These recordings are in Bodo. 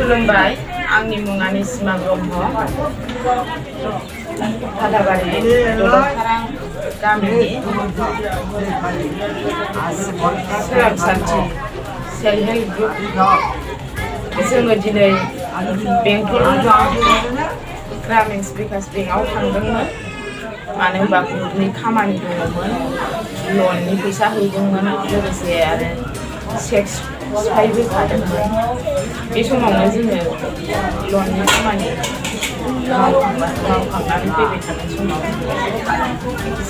खुलुमबाय आंनि मुङानो सिमा ब्रह्म दादाबारि दलंखारां गामिनि सोरां सान्थि सेल्फ हेल्प ग्रुप जोङो दिनै बेंटल ग्रामीण बिकास बेंकआव थांदोंमोन मानो होनबा ग्रुपनि खामानि दङमोन लननि फैसा हैदोंमोन लोगोसे आरो सेक्स सिफायबोखादोंमोन बे समावनो जोङो लननि खामानि मावखांनानै फैबाय थानाय समाव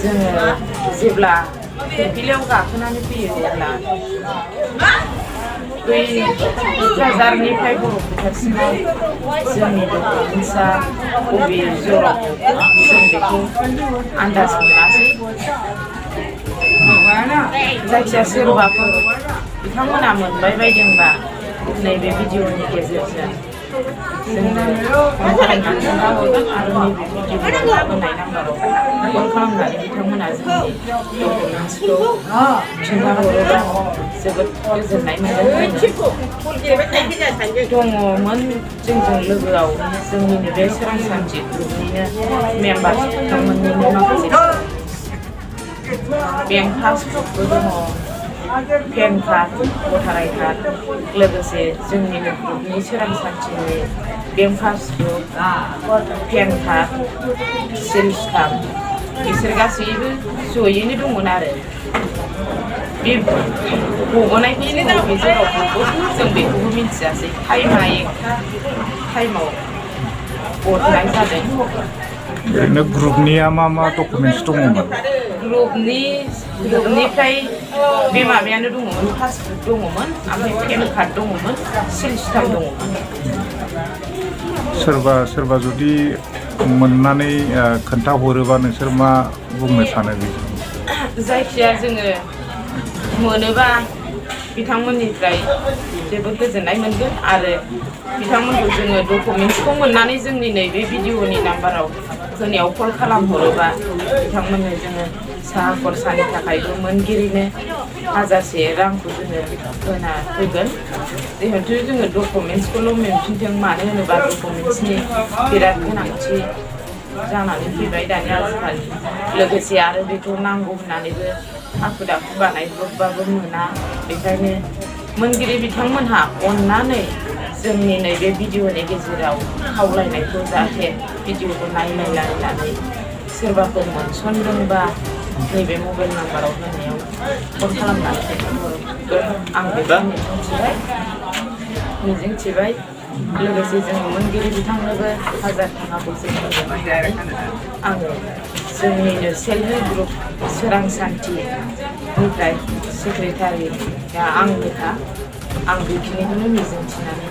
जोङो जेब्ला फिरफिलियाव गाखोनानै फैयो अब्ला बै क'क्राझारनिफ्राय बर' फोथारसिमाव जोंनि डकुमेन्टसा बबे जराव जों बेखौ आन्दाज मोनासै जायखिया सोरबाफोर बिथांमोना मोनबाय बायदोंबा नैबे भिडिअनि गेजेरजों जोंनो फन खालामनानै खोन्थाहरगोन आरो नैबे भिडिअ होनाय नाम्बाराव फन खालामनानै बिथांमोना जोंनि डकुमेन्टसखौ खिन्थाहरोबा जोबोद गोजोननाय मोनगोन दङमोन जोंजों लोगोआव जोंनिनो बे सोरां सान्थि ग्रुपनिनो मेम्बार बिथांमोननिनो माखासे बेंक पासबुकबो दङ पेन कार्ड भटार आइ कार्ड लोगोसे जोंनिनो ग्रुपनि सोरां सान्थिनि बेंक पासबुक पेन कार्ड सिल स्टाम्प बिसोर गासैबो जयैनो दंमोन आरो बे गबोनायखौ बे जेराव गबोखो जों बेखौबो मिथियासै टाइमा एकथा टाइमाव गनाय जादों ओरैनो ग्रुपनिया मा डकुमेन्टस दङमोन ग्रुपनिफ्राय बे माबायानो दङमोन पासबुक दङमोन ओमफ्राय पेन कार्ड दङमोन सिल स्टाम्प दङमोन सोरबा जुदि मोननानै खोन्थाहरोबा नोंसोर मा बुंनो सानो बेजों जायखिया जोङो मोनोबा बिथांमोननिफ्राय जोबोद गोजोननाय मोनगोन आरो बिथांमोनखौ जोङो डकुमेन्टसखौ मोननानै जोंनि नैबे भिडिअनि नाम्बाराव होनायाव कल खालामहरोबा बिथांमोननो जोङो साहा खरसानि थाखायबो मोनगिरिनो 1000 रांखौ जोङो होना होगोन जिहेथु जोङो डकुमेन्टसखौल' मोनफिनथों मानो होनोबा डकुमेन्टसनि बिराद गोनांथि जानानै फैबाय दानि आजिखालि लोगोसे आरो बेखौ नांगौ होननानैबो हाखु दाखु बानायब्रबबाबो मोना बेखायनो मोनगिरि बिथांमोनहा अननानै जोंनि नैबे भिडिअनि गेजेराव खावलायनायखौ जाहाथे भिडिअखौ नायलायलायनानै सोरबाफोर मोनसनदोंबा नैबे मबाइल नाम्बाराव होनायाव फन खालामनानै खोन्थाहरगोन आं बेखौ मिजिंथिबाय लोगोसे जोङो मोनगिरि बिथांनोबो 1000 थाखाखौ जों आङो जोंनिनो सेल्फ हेल्प ग्रुप सोरां सान्थिनिफ्राय सेक्रेटारिया आंनोखा आं बेखिनिखौनो मिजिंथिनानै